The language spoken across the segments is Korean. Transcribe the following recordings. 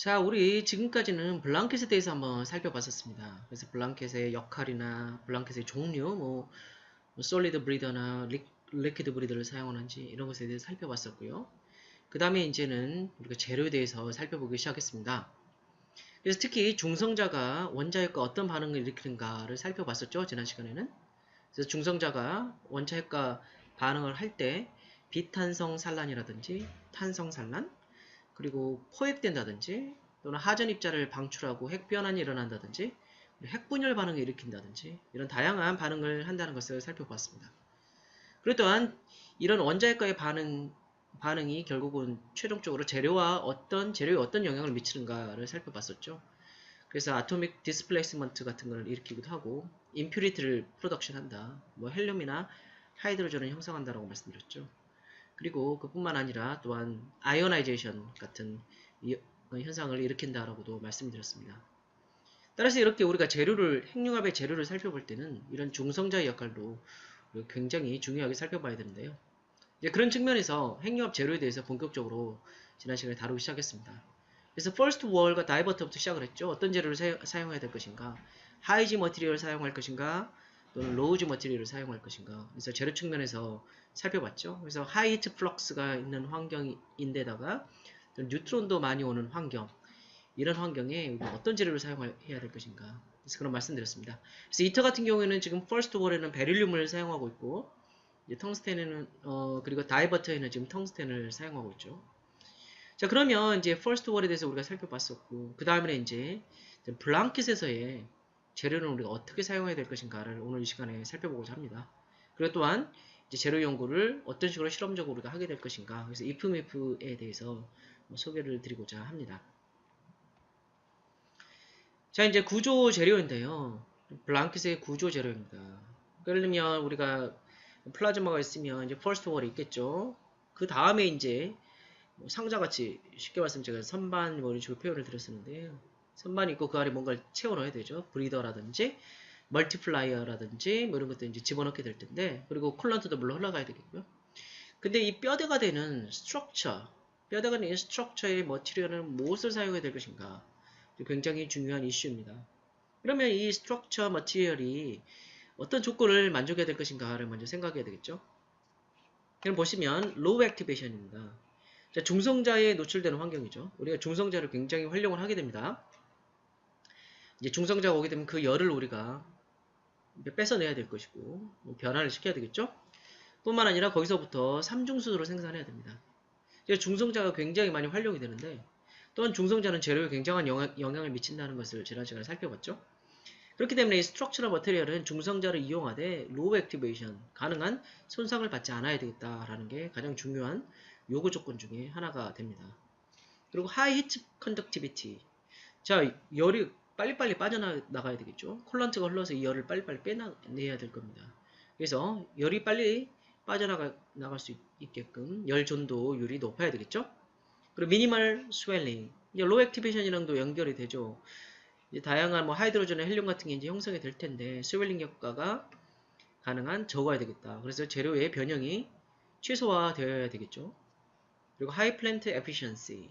자, 우리 지금까지는 블랑켓에 대해서 한번 살펴봤었습니다. 그래서 블랑켓의 역할이나 블랑켓의 종류, 솔리드 브리더나 리퀴드 브리더를 사용하는지 이런 것에 대해서 살펴봤었고요. 그 다음에 이제는 우리가 재료에 대해서 살펴보기 시작했습니다. 그래서 특히 중성자가 원자핵과 어떤 반응을 일으키는가를 살펴봤었죠. 지난 시간에는. 그래서 중성자가 원자핵과 반응을 할 때 비탄성 산란이라든지 탄성 산란, 그리고 포획된다든지 또는 하전 입자를 방출하고 핵 변환이 일어난다든지 핵분열 반응을 일으킨다든지 이런 다양한 반응을 한다는 것을 살펴봤습니다. 그리고 또한 이런 원자핵과의 반응이 결국은 최종적으로 재료에 어떤 영향을 미치는가를 살펴봤었죠. 그래서 아토믹 디스플레이스먼트 같은 것을 일으키기도 하고 임퓨리티를 프로덕션 한다. 헬륨이나 하이드로전을 형성한다라고 말씀드렸죠. 그리고 그뿐만 아니라 또한 아이오나이제이션 같은 현상을 일으킨다라고도 말씀드렸습니다. 따라서 이렇게 우리가 핵융합의 재료를 살펴볼 때는 이런 중성자의 역할도 굉장히 중요하게 살펴봐야 되는데요. 이제 그런 측면에서 핵융합 재료에 대해서 본격적으로 지난 시간에 다루기 시작했습니다. 그래서 first wall과 diverter부터 시작을 했죠. 어떤 재료를 사용해야 될 것인가, 하이지 머티리얼을 사용할 것인가, 또는 로우지 머티리얼을 사용할 것인가. 그래서 재료 측면에서 살펴봤죠. 그래서 하이히트 플럭스가 있는 환경인데다가 뉴트론도 많이 오는 환경, 이런 환경에 어떤 재료를 사용해야 될 것인가. 그래서 그런 말씀드렸습니다. 그래서 이터 같은 경우에는 지금 first wall에는 베릴륨을 사용하고 있고, 이제 텅스텐에는 그리고 다이버터에는 지금 텅스텐을 사용하고 있죠. 자, 그러면 이제 퍼스트 월에 대해서 우리가 살펴봤었고, 그 다음에 이제 블랑켓에서의 재료는 우리가 어떻게 사용해야 될 것인가를 오늘 이 시간에 살펴보고자 합니다. 그리고 또한 이제 재료 연구를 어떤 식으로 실험적으로 우리가 하게 될 것인가. 그래서 ifmif에 대해서 소개를 드리고자 합니다. 자, 이제 구조 재료인데요. 블랑켓의 구조 재료입니다. 예를 들면 우리가 플라즈마가 있으면 이제 퍼스트 월이 있겠죠. 그 다음에 이제 상자같이 쉽게 말씀 제가 선반 이런 식으로 표현을 드렸었는데요. 선반이 있고 그 안에 뭔가를 채워 넣어야 되죠. 브리더라든지 멀티플라이어라든지 이런 것들 이제 집어넣게 될 텐데, 그리고 쿨런트도 물론 흘러가야 되겠고요. 근데 이 뼈대가 되는 뼈대가 되는 스트럭처의 머티리얼은 무엇을 사용해야 될 것인가? 굉장히 중요한 이슈입니다. 그러면 이 스트럭처 머티리얼이 어떤 조건을 만족해야 될 것인가를 먼저 생각해야 되겠죠. 그럼 보시면 로우 액티베이션입니다. 자, 중성자에 노출되는 환경이죠. 우리가 중성자를 굉장히 활용을 하게 됩니다. 이제 중성자가 오게 되면 그 열을 우리가 뺏어내야 될 것이고 변화를 시켜야 되겠죠. 뿐만 아니라 거기서부터 삼중수소를 생산해야 됩니다. 중성자가 굉장히 많이 활용이 되는데, 또한 중성자는 재료에 굉장한 영향을 미친다는 것을 지난 시간에 살펴봤죠. 그렇기 때문에 이 스트럭처럴 머테리얼은 중성자를 이용하되 로우 액티베이션, 가능한 손상을 받지 않아야 되겠다라는 게 가장 중요한 요구 조건 중에 하나가 됩니다. 그리고 하이 히트 컨덕티비티. 자, 열이 빨리빨리 빠져나가야 되겠죠. 콜란트가 흘러서 이 열을 빨리빨리 빼내야 될 겁니다. 그래서 열이 빨리 빠져나갈 수 있게끔 열 전도율이 높아야 되겠죠. 그리고 미니멀 스웰링. 이제 로우 액티베이션이랑도 연결이 되죠. 이제 다양한 하이드로전의 헬륨 같은 게 이제 형성이 될 텐데 스웰링 효과가 가능한 적어야 되겠다. 그래서 재료의 변형이 최소화되어야 되겠죠. 그리고 하이 플랜트 에피션시.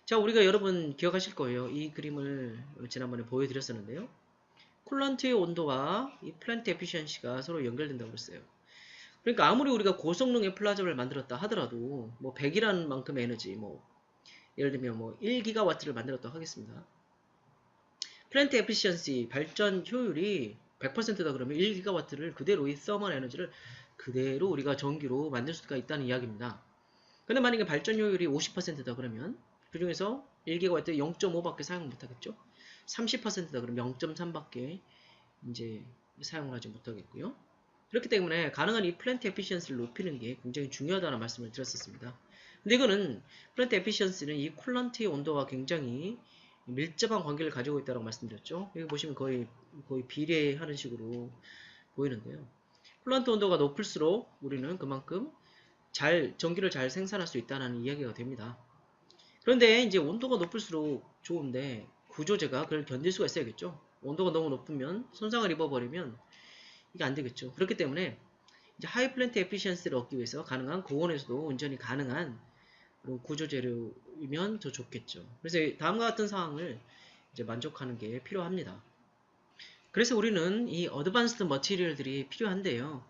자, 우리가 여러분 기억하실 거예요. 이 그림을 지난번에 보여드렸었는데요. 쿨런트의 온도와 이 플랜트 에피션시가 서로 연결된다고 그랬어요. 그러니까 아무리 우리가 고성능의 플라즈마를 만들었다 하더라도 100이라는 만큼의 에너지, 예를 들면 1기가와트를 만들었다 하겠습니다. 플랜트 에피션시 발전 효율이 100%다 그러면 1기가와트를 그대로 이 서멀 에너지를 그대로 우리가 전기로 만들 수가 있다는 이야기입니다. 근데 만약에 발전 효율이 50%다 그러면 그 중에서 1기가와트 0.5밖에 사용 못하겠죠. 30%다 그러면 0.3밖에 이제 사용을 하지 못하겠고요. 그렇기 때문에 가능한 이 플랜트 에피션시를 높이는 게 굉장히 중요하다는 말씀을 드렸었습니다. 근데 이거는 플랜트 에피션시는 이 쿨런트의 온도와 굉장히 밀접한 관계를 가지고 있다고 말씀드렸죠. 여기 보시면 거의 비례하는 식으로 보이는데요. 쿨런트 온도가 높을수록 우리는 그만큼 전기를 잘 생산할 수 있다는 이야기가 됩니다. 그런데 이제 온도가 높을수록 좋은데 구조제가 그걸 견딜 수가 있어야겠죠. 온도가 너무 높으면 손상을 입어버리면 이게 안 되겠죠. 그렇기 때문에 이제 하이 플랜트 에피션시를 얻기 위해서 가능한 고온에서도 운전이 가능한 그런 구조 재료 정도이면 더 좋겠죠. 그래서 다음과 같은 사항을 이제 만족하는 게 필요합니다. 그래서 우리는 이 어드밴스드 머티리얼들이 필요한데요.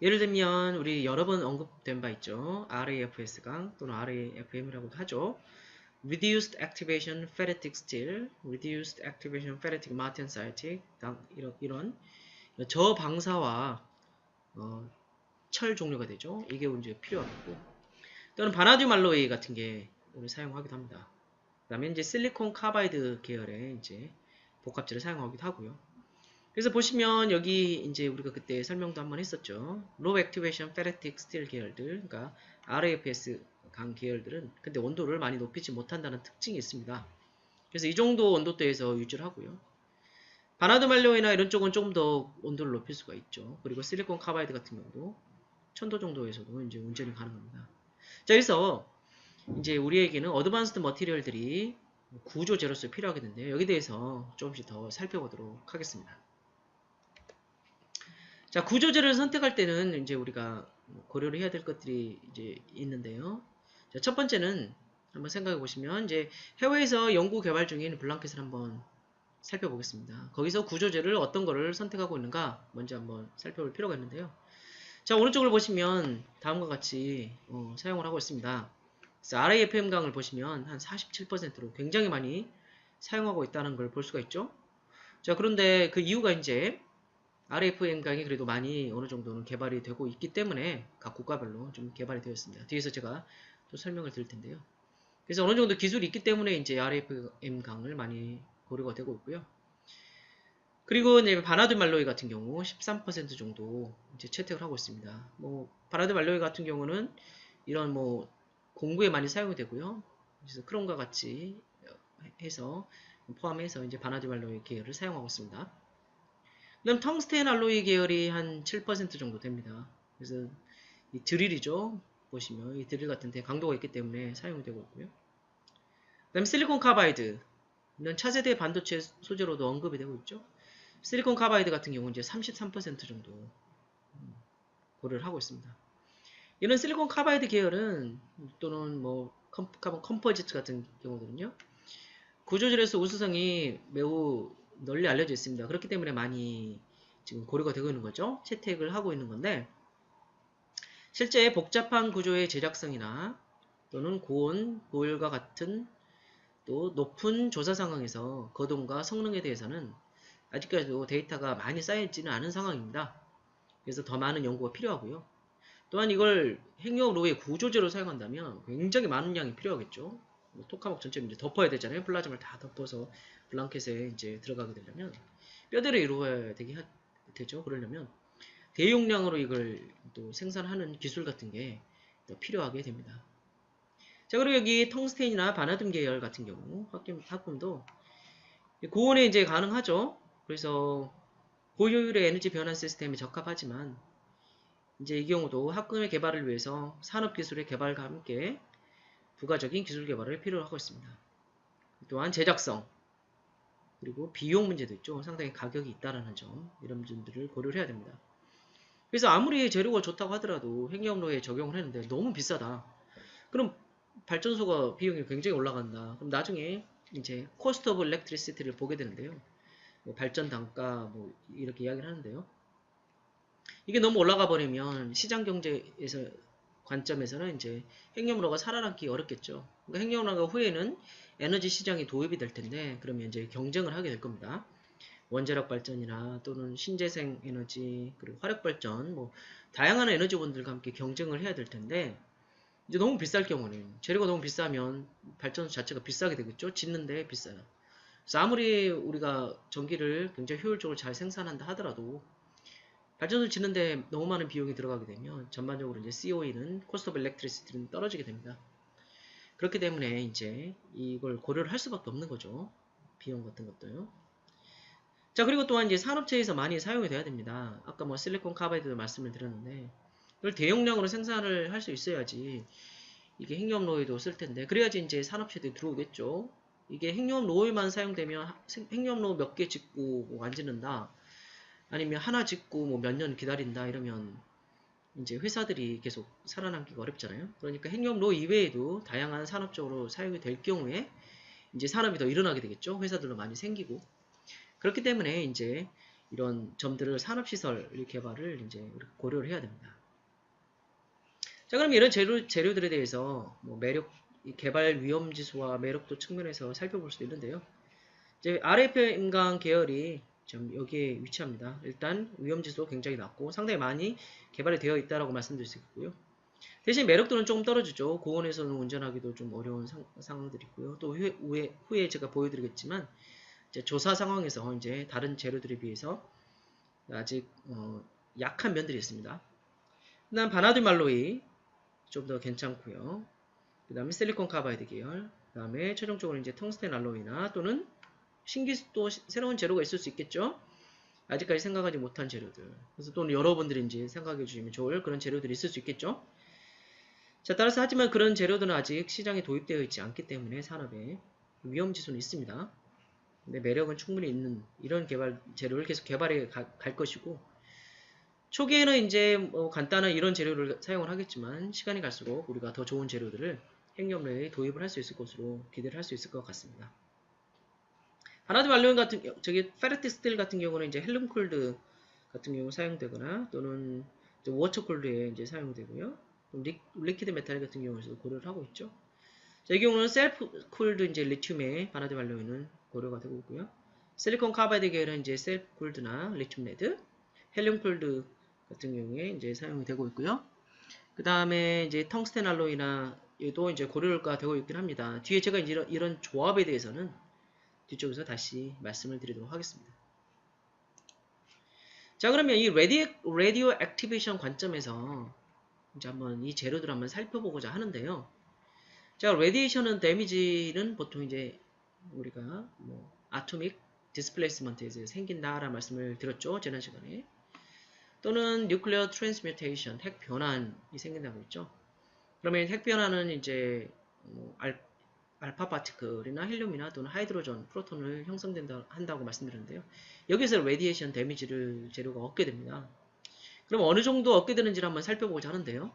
예를 들면 우리 여러 번 언급된 바 있죠. RAFS강 또는 RAFM이라고도 하죠. Reduced Activation Ferritic Steel, Reduced Activation Ferritic Martensite 이런 저방사와 철 종류가 되죠. 이게 이제 필요하고 또는 바나듐 알로이 같은 게 우리 사용하기도 합니다. 그다음에 이제 실리콘 카바이드 계열의 이제 복합재를 사용하기도 하고요. 그래서 보시면 여기 이제 우리가 그때 설명도 한번 했었죠. Low Activation Ferritic Steel 계열들, 그러니까 RAFS 강 계열들은 근데 온도를 많이 높이지 못한다는 특징이 있습니다. 그래서 이 정도 온도대에서 유지를 하고요. 바나듐 알로이나 이런 쪽은 조금 더 온도를 높일 수가 있죠. 그리고 실리콘 카바이드 같은 경우도 1000도 정도에서도 이제 운전이 가능합니다. 자, 그래서 이제 우리에게는 어드밴스드 머티리얼들이 구조 제로스 필요하게 되는데요. 여기 대해서 조금씩 더 살펴보도록 하겠습니다. 자, 구조제를 선택할 때는 이제 우리가 고려를 해야 될 것들이 이제 있는데요. 자, 첫 번째는 한번 생각해 보시면 이제 해외에서 연구 개발 중인 블랑켓을 한번 살펴보겠습니다. 거기서 구조제를 어떤 거를 선택하고 있는가 먼저 한번 살펴볼 필요가 있는데요. 자, 오른쪽을 보시면 다음과 같이 사용을 하고 있습니다. 그래서 RAFM강을 보시면 한 47%로 굉장히 많이 사용하고 있다는 걸 볼 수가 있죠. 자, 그런데 그 이유가 이제 RFM강이 그래도 많이 어느 정도는 개발이 되고 있기 때문에 각 국가별로 좀 개발이 되어 있습니다. 뒤에서 제가 또 설명을 드릴 텐데요. 그래서 어느 정도 기술이 있기 때문에 이제 RFM강을 많이 고려가 되고 있고요. 그리고 이제 바나듐 알로이 같은 경우 13% 정도 이제 채택을 하고 있습니다. 뭐 바나듐 알로이 같은 경우는 이런 뭐 공구에 많이 사용이 되고요. 그래서 크롬과 같이 해서 포함해서 이제 바나듐 알로이 계열을 사용하고 있습니다. 그다음 텅스텐 알로이 계열이 한 7% 정도 됩니다. 그래서 이 드릴이죠. 보시면 이 드릴 같은 데 강도가 있기 때문에 사용이 되고 있고요. 그다음 실리콘 카바이드 이런 차세대 반도체 소재로도 언급이 되고 있죠. 실리콘 카바이드 같은 경우는 이제 33% 정도 고려를 하고 있습니다. 이런 실리콘 카바이드 계열은 또는 뭐 카본 컴포지트 같은 경우들은요. 구조질에서 우수성이 매우 널리 알려져 있습니다. 그렇기 때문에 많이 지금 고려가 되고 있는 거죠. 채택을 하고 있는 건데 실제 복잡한 구조의 제작성이나 또는 고온, 고열과 같은 또 높은 조사 상황에서 거동과 성능에 대해서는 아직까지도 데이터가 많이 쌓여있지는 않은 상황입니다. 그래서 더 많은 연구가 필요하고요. 또한 이걸 핵융합 로의 구조제로 사용한다면 굉장히 많은 양이 필요하겠죠. 토카막 전체를 이제 덮어야 되잖아요. 플라즘을 다 덮어서 블랑켓에 이제 들어가게 되려면 뼈대로 이루어야 되죠. 그러려면 대용량으로 이걸 또 생산하는 기술 같은 게 또 필요하게 됩니다. 자, 그리고 여기 텅스텐이나 바나듐 계열 같은 경우 합금도 고온에 이제 가능하죠. 그래서 고효율의 에너지 변환 시스템에 적합하지만 이제 이 경우도 합금의 개발을 위해서 산업기술의 개발과 함께 부가적인 기술 개발을 필요로 하고 있습니다. 또한 제작성 그리고 비용 문제도 있죠. 상당히 가격이 있다라는 점 이런 점들을 고려를 해야 됩니다. 그래서 아무리 재료가 좋다고 하더라도 핵연료에 적용을 했는데 너무 비싸다. 그럼 발전소가 비용이 굉장히 올라간다. 그럼 나중에 이제 코스트 오브 일렉트리시티를 보게 되는데요. 뭐 발전 단가 뭐 이렇게 이야기를 하는데요. 이게 너무 올라가 버리면 시장 경제에서 관점에서는 이제 핵연료가 살아남기 어렵겠죠. 그러니까 핵연료가 후에는 에너지 시장이 도입이 될 텐데 그러면 이제 경쟁을 하게 될 겁니다. 원자력 발전이나 또는 신재생 에너지 그리고 화력 발전 뭐 다양한 에너지원들과 함께 경쟁을 해야 될 텐데 이제 너무 비쌀 경우는 재료가 너무 비싸면 발전소 자체가 비싸게 되겠죠. 짓는데 비싸요. 그래서 아무리 우리가 전기를 굉장히 효율적으로 잘 생산한다 하더라도 발전소를 짓는데 너무 많은 비용이 들어가게 되면 전반적으로 이제 COE는 코스트 오브 일렉트리시티는 떨어지게 됩니다. 그렇기 때문에 이제 이걸 고려를 할 수밖에 없는 거죠. 비용 같은 것도요. 자, 그리고 또한 이제 산업체에서 많이 사용이 돼야 됩니다. 아까 뭐 실리콘 카바이드도 말씀을 드렸는데 이걸 대용량으로 생산을 할 수 있어야지 이게 핵융합 로에도 쓸 텐데 그래야지 이제 산업체들이 들어오겠죠. 이게 핵융합 로에만 사용되면 핵융합 로 몇 개 짓고 뭐 안 짓는다. 아니면 하나 짓고 뭐 몇 년 기다린다 이러면 이제 회사들이 계속 살아남기가 어렵잖아요. 그러니까 핵연료 이외에도 다양한 산업적으로 사용이 될 경우에 이제 산업이 더 일어나게 되겠죠. 회사들도 많이 생기고. 그렇기 때문에 이제 이런 점들을 산업시설 개발을 이제 고려를 해야 됩니다. 자, 그럼 이런 재료들에 대해서 뭐 매력, 개발 위험 지수와 매력도 측면에서 살펴볼 수도 있는데요. 이제 RFM강 계열이 좀 여기에 위치합니다. 일단 위험 지수도 굉장히 낮고 상당히 많이 개발이 되어 있다라고 말씀드릴 수 있고요. 대신 매력도는 조금 떨어지죠. 고온에서는 운전하기도 좀 어려운 상황들이 있고요. 또 후에 제가 보여드리겠지만 이제 조사 상황에서 이제 다른 재료들에 비해서 아직 약한 면들이 있습니다. 그다음 바나듐 말로이 좀 더 괜찮고요. 그 다음에 실리콘 카바이드 계열, 그 다음에 최종적으로 이제 텅스텐 알로이나 또는 또 새로운 재료가 있을 수 있겠죠. 아직까지 생각하지 못한 재료들. 그래서 또는 여러분들이 이제 생각해 주시면 좋을 그런 재료들이 있을 수 있겠죠. 자, 따라서 하지만 그런 재료들은 아직 시장에 도입되어 있지 않기 때문에 산업에 위험 지수는 있습니다. 근데 매력은 충분히 있는 이런 개발 재료를 계속 개발해 갈 것이고, 초기에는 이제 뭐 간단한 이런 재료를 사용을 하겠지만 시간이 갈수록 우리가 더 좋은 재료들을 핵연료에 도입을 할 수 있을 것으로 기대를 할 수 있을 것 같습니다. 바나듐 알루미늄 같은 저기 페르티 스틸 같은 경우는 이제 헬륨 쿨드 같은 경우 사용되거나 또는 워터 쿨드에 이제 사용되고요. 리퀴드 메탈 같은 경우에서도 고려를 하고 있죠. 자, 이 경우는 셀프 쿨드 이제 리튬에 바나듐 알루미늄은 고려가 되고 있고요. 실리콘 카바이드 계열은 이제 셀프 쿨드나 리튬 레드, 헬륨 쿨드 같은 경우에 이제 사용이 되고 있고요. 그 다음에 이제 텅스텐 알로이나 얘도 이제 고려가 되고 있긴 합니다. 뒤에 제가 이제 이런 조합에 대해서는 뒤쪽에서 다시 말씀을 드리도록 하겠습니다. 자, 그러면 이 라디오 액티베이션 관점에서 이제 한번 이 재료들을 한번 살펴보고자 하는데요. 자, 레디에이션은 데미지는 보통 이제 우리가 뭐 아토믹 디스플레이스먼트에서 생긴다라는 말씀을 드렸죠. 지난 시간에. 또는 뉴클리어 트랜스뮤테이션, 핵 변환이 생긴다고 했죠. 그러면 핵 변환은 이제 뭐 알파 파티클이나 헬륨이나 또는 하이드로전, 프로톤을 한다고 말씀드렸는데요. 여기서 레디에이션 데미지를 재료가 얻게 됩니다. 그럼 어느 정도 얻게 되는지를 한번 살펴보고자 하는데요.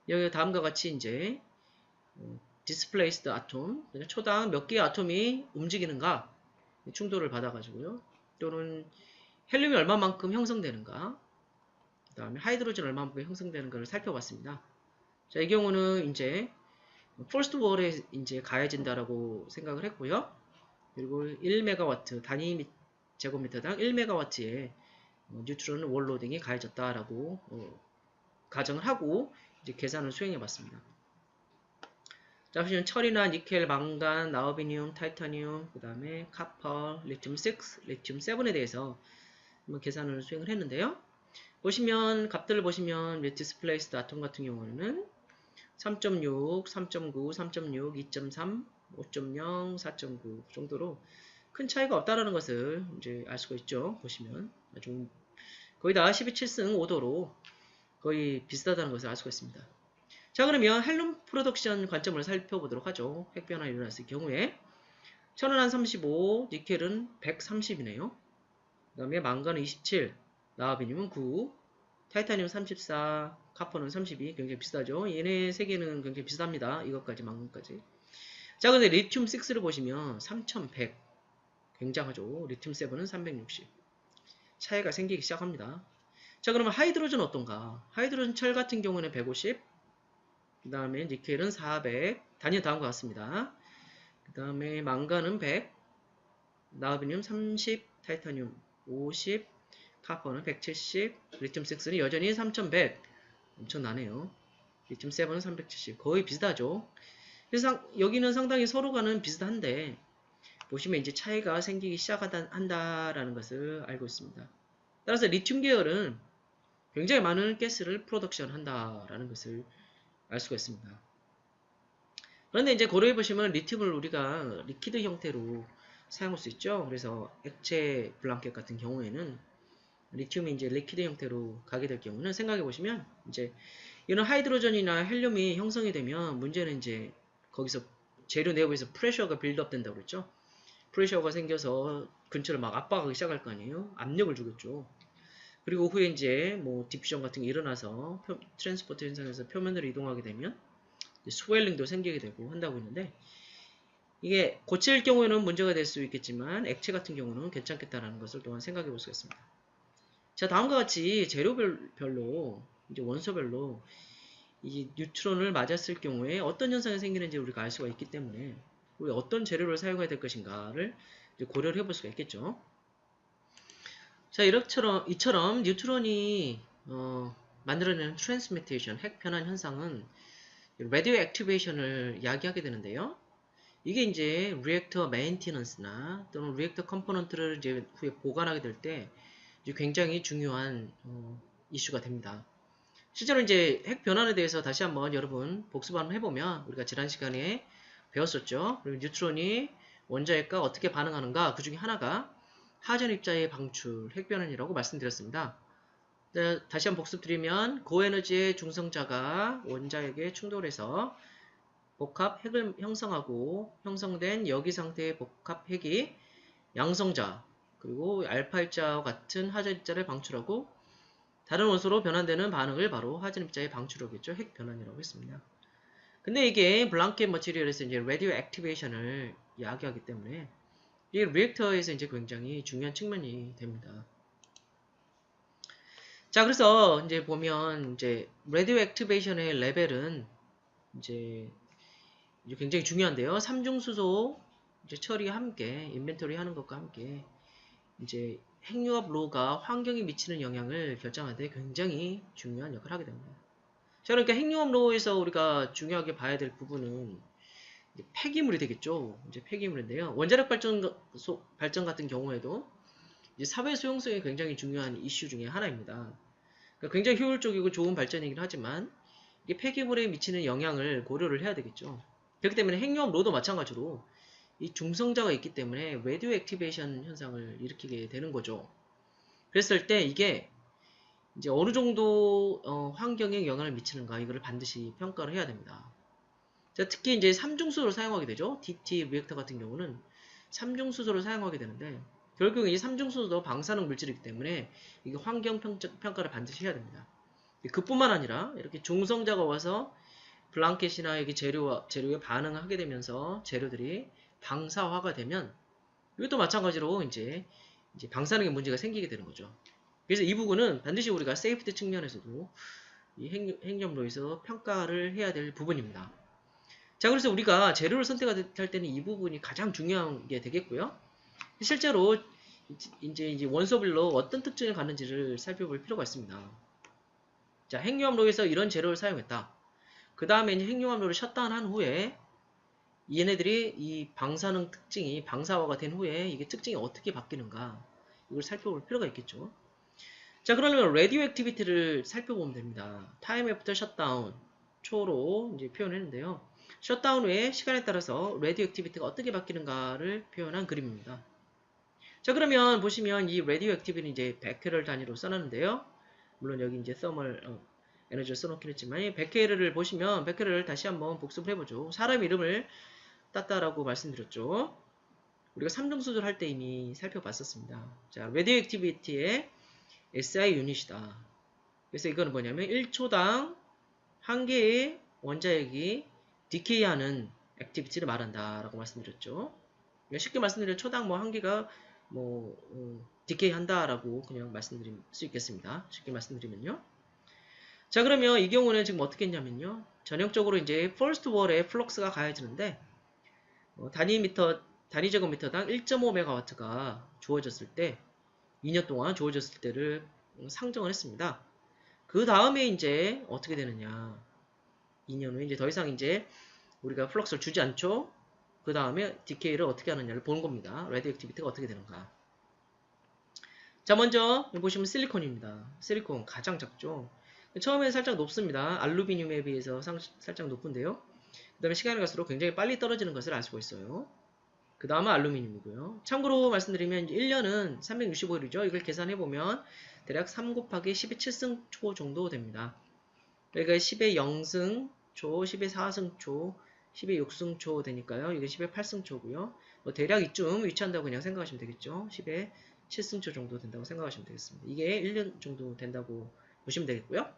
여기 다음과 같이 이제 디스플레이스드 아톰, 초당 몇 개의 아톰이 움직이는가 충돌을 받아가지고요. 또는 헬륨이 얼마만큼 형성되는가, 그 다음에 하이드로젠 얼마만큼 형성되는가를 살펴봤습니다. 자, 이 경우는 이제 퍼스트 월에 이제 가해진다라고 생각을 했고요. 그리고 1메가와트 단위 제곱미터당 1메가와트의 뉴트론 월로딩이 가해졌다라고 가정을 하고 이제 계산을 수행해봤습니다. 자, 보시면 철이나 니켈, 망간, 나오비늄, 타이타늄, 그 다음에 카퍼, 리튬 6, 리튬 7에 대해서 한번 계산을 수행을 했는데요. 보시면 값들을 보시면 디스플레이스드 아톰 같은 경우는 3.6, 3.9, 3.6, 2.3, 5.0, 4.9 정도로 큰 차이가 없다라는 것을 이제 알 수가 있죠. 보시면 좀 거의 다 12.7승 5도로 거의 비슷하다는 것을 알 수가 있습니다. 자, 그러면 헬륨 프로덕션 관점을 살펴보도록 하죠. 핵변화 일어났을 경우에 철은 한 35, 니켈은 130이네요. 그 다음에 망간은 27, 나비늄은 9, 타이타늄 34, 카퍼는 32. 굉장히 비슷하죠. 얘네 세 개는 굉장히 비슷합니다. 이것까지 망간까지. 자, 근데 리튬 6를 보시면 3100. 굉장하죠. 리튬 7은 360. 차이가 생기기 시작합니다. 자, 그러면 하이드로전 어떤가? 하이드로전 철 같은 경우는 150. 그 다음에 니켈은 400. 단위 다음과 같습니다. 그 다음에 망간은 100. 나비늄 30. 타이타늄 50. 카퍼는 170. 리튬 6는 여전히 3100. 엄청나네요. 리튬 7은 370. 거의 비슷하죠. 그래서 여기는 상당히 서로가는 비슷한데 보시면 이제 차이가 생기기 시작한다라는 것을 알고 있습니다. 따라서 리튬 계열은 굉장히 많은 가스를 프로덕션 한다라는 것을 알 수가 있습니다. 그런데 이제 고려해 보시면 리튬을 우리가 리퀴드 형태로 사용할 수 있죠. 그래서 액체 블랑켓 같은 경우에는 리튬이 이제 리퀴드 형태로 가게 될 경우는 생각해 보시면 이제 이런 하이드로전이나 헬륨이 형성이 되면 문제는 이제 거기서 재료 내부에서 프레셔가 빌드업 된다고 그랬죠. 프레셔가 생겨서 근처를 막 압박하기 시작할 거 아니에요. 압력을 주겠죠. 그리고 후에 이제 뭐 디퓨전 같은 게 일어나서 트랜스포트 현상에서 표면으로 이동하게 되면 스웰링도 생기게 되고 한다고 했는데, 이게 고칠 경우에는 문제가 될 수 있겠지만 액체 같은 경우는 괜찮겠다라는 것을 또한 생각해 볼 수가 있습니다. 자, 다음과 같이 재료별로 이제 원소별로 이 뉴트론을 맞았을 경우에 어떤 현상이 생기는지 우리가 알 수가 있기 때문에 우리 어떤 재료를 사용해야 될 것인가를 이제 고려를 해볼 수가 있겠죠. 자, 이처럼 뉴트론이 만들어내는 트랜스미테이션, 핵 변환 현상은 라디오 액티베이션을 이야기하게 되는데요. 이게 이제 리액터 메인티넌스나 또는 리액터 컴포넌트를 이제 후에 보관하게 될 때 굉장히 중요한 이슈가 됩니다. 실제로 이제 핵 변환에 대해서 다시 한번 여러분 복습 한번 해보면 우리가 지난 시간에 배웠었죠. 그리고 뉴트론이 원자핵과 어떻게 반응하는가, 그 중에 하나가 하전 입자의 방출, 핵 변환이라고 말씀드렸습니다. 다시 한번 복습드리면 고에너지의 중성자가 원자핵에 충돌해서 복합 핵을 형성하고 형성된 여기 상태의 복합 핵이 양성자 그리고 알파 입자와 같은 하전 입자를 방출하고 다른 원소로 변환되는 반응을 바로 하전 입자의 방출하겠죠. 핵 변환이라고 했습니다. 근데 이게 블랑켓 머티리얼에서 이제 라디오 액티베이션을 이야기하기 때문에 이 리액터에서 이제 굉장히 중요한 측면이 됩니다. 자, 그래서 이제 보면 이제 라디오 액티베이션의 레벨은 이제 굉장히 중요한데요. 삼중수소 이제 처리 함께 인벤토리 하는 것과 함께 이제 핵융합 로가 환경에 미치는 영향을 결정하는데 굉장히 중요한 역할을 하게 됩니다. 자, 그러니까 핵융합 로에서 우리가 중요하게 봐야 될 부분은 이제 폐기물이 되겠죠. 이제 폐기물인데요. 원자력 발전 같은 경우에도 이제 사회 수용성이 굉장히 중요한 이슈 중에 하나입니다. 그러니까 굉장히 효율적이고 좋은 발전이긴 하지만 이게 폐기물에 미치는 영향을 고려를 해야 되겠죠. 그렇기 때문에 핵융합 로도 마찬가지로 이 중성자가 있기 때문에 라디오 액티베이션 현상을 일으키게 되는 거죠. 그랬을 때 이게 이제 어느 정도 환경에 영향을 미치는가 이거를 반드시 평가를 해야 됩니다. 자, 특히 이제 삼중수소를 사용하게 되죠. DT 리액터 같은 경우는 삼중수소를 사용하게 되는데 결국 이 삼중수소도 방사능 물질이기 때문에 이게 환경 평가를 반드시 해야 됩니다. 그뿐만 아니라 이렇게 중성자가 와서 블랑켓이나 여기 재료에 반응하게 되면서 재료들이 방사화가 되면 이것도 마찬가지로 이제 방사능의 문제가 생기게 되는 거죠. 그래서 이 부분은 반드시 우리가 세이프티 측면에서도 이 핵융합로에서 평가를 해야 될 부분입니다. 자, 그래서 우리가 재료를 선택할 때는 이 부분이 가장 중요한 게 되겠고요. 실제로 이제 원소별로 어떤 특징을 갖는지를 살펴볼 필요가 있습니다. 자, 핵융합로에서 이런 재료를 사용했다. 그 다음에 이제 핵융합로를 셧다운한 후에 얘네들이 이 방사능 특징이 방사화가 된 후에 이게 특징이 어떻게 바뀌는가 이걸 살펴볼 필요가 있겠죠. 자, 그러면 라디오 액티비티를 살펴보면 됩니다. 타임 애프터 셧다운 초로 이제 표현했는데요. 셧다운 후에 시간에 따라서 라디오 액티비티가 어떻게 바뀌는가를 표현한 그림입니다. 자, 그러면 보시면 이 라디오 액티비티는 이제 베케렐 단위로 써놨는데요. 물론 여기 이제 서멀 에너지를 써놓긴 했지만 베케렐을 보시면 베케렐을 다시 한번 복습을 해보죠. 사람 이름을 땄다라고 말씀드렸죠. 우리가 삼중수소를 할 때 이미 살펴봤었습니다. 자, 라디오 액티비티의 SI 유닛이다. 그래서 이거는 뭐냐면 1초당 1개의 원자핵이 디케이하는 액티비티를 말한다 라고 말씀드렸죠. 쉽게 말씀드리면 초당 뭐 1개가 디케이 한다 라고 그냥 말씀드릴 수 있겠습니다. 쉽게 말씀드리면요. 자, 그러면 이 경우는 지금 어떻게 했냐면요. 전형적으로 이제 퍼스트 월에 플럭스가 가해지는데 단위 제곱미터당 1.5MW가 주어졌을 때 2년 동안 주어졌을 때를 상정을 했습니다. 그 다음에 이제 어떻게 되느냐. 2년 후에 이제 더 이상 이제 우리가 플럭스를 주지 않죠. 그 다음에 디케이를 어떻게 하느냐를 보는 겁니다. 라디오 액티비티가 어떻게 되는가. 자, 먼저 보시면 실리콘입니다. 실리콘 가장 작죠. 처음에는 살짝 높습니다. 알루미늄에 비해서 살짝 높은데요. 그 다음에 시간이 갈수록 굉장히 빨리 떨어지는 것을 알 수가 있어요. 그 다음은 알루미늄이고요. 참고로 말씀드리면 1년은 365일이죠. 이걸 계산해보면 대략 3 곱하기 10의 7승초 정도 됩니다. 그러니까 10의 0승초, 10의 4승초, 10의 6승초 되니까요. 이게 10의 8승초고요. 대략 이쯤 위치한다고 그냥 생각하시면 되겠죠. 10의 7승초 정도 된다고 생각하시면 되겠습니다. 이게 1년 정도 된다고 보시면 되겠고요.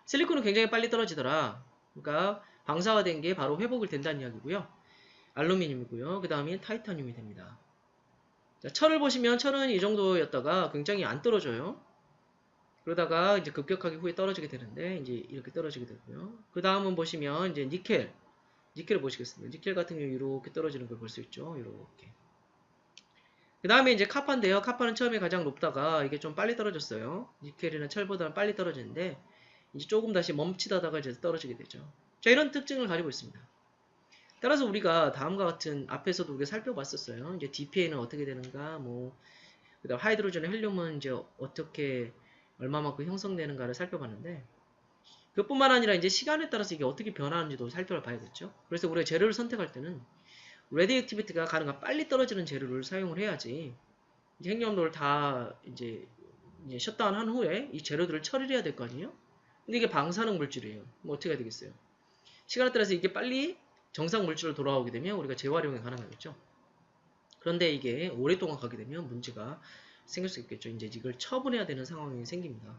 실리콘은 굉장히 빨리 떨어지더라. 그러니까 방사화된 게 바로 회복을 된다는 이야기고요. 알루미늄이고요. 그 다음에 타이타늄이 됩니다. 자, 철을 보시면 철은 이 정도였다가 굉장히 안 떨어져요. 그러다가 이제 급격하게 후에 떨어지게 되는데 이제 이렇게 떨어지게 되고요. 그 다음은 보시면 이제 니켈을 보시겠습니다. 니켈 같은 경우 이렇게 떨어지는 걸 볼 수 있죠. 이렇게. 그 다음에 이제 카파인데요. 카파는 처음에 가장 높다가 이게 좀 빨리 떨어졌어요. 니켈이나 철보다는 빨리 떨어지는데 이제 조금 다시 멈칫하다가 이제 떨어지게 되죠. 자, 이런 특징을 가지고 있습니다. 따라서 우리가 다음과 같은 앞에서도 우리가 살펴봤었어요. 이제 DPA는 어떻게 되는가, 뭐 그다음 하이드로전의 헬륨은 이제 어떻게 얼마만큼 형성되는가를 살펴봤는데 그뿐만 아니라 이제 시간에 따라서 이게 어떻게 변하는지도 살펴봐야겠죠. 그래서 우리가 재료를 선택할 때는 레디액티비티가 가능한 빨리 떨어지는 재료를 사용을 해야지 이제 핵융합로를 다 이제 셧다운 한 후에 이 재료들을 처리를 해야 될 거 아니에요? 근데 이게 방사능 물질이에요. 뭐 어떻게 해야 되겠어요? 시간에 따라서 이게 빨리 정상 물질로 돌아오게 되면 우리가 재활용이 가능하겠죠. 그런데 이게 오랫동안 가게 되면 문제가 생길 수 있겠죠. 이제 이걸 처분해야 되는 상황이 생깁니다.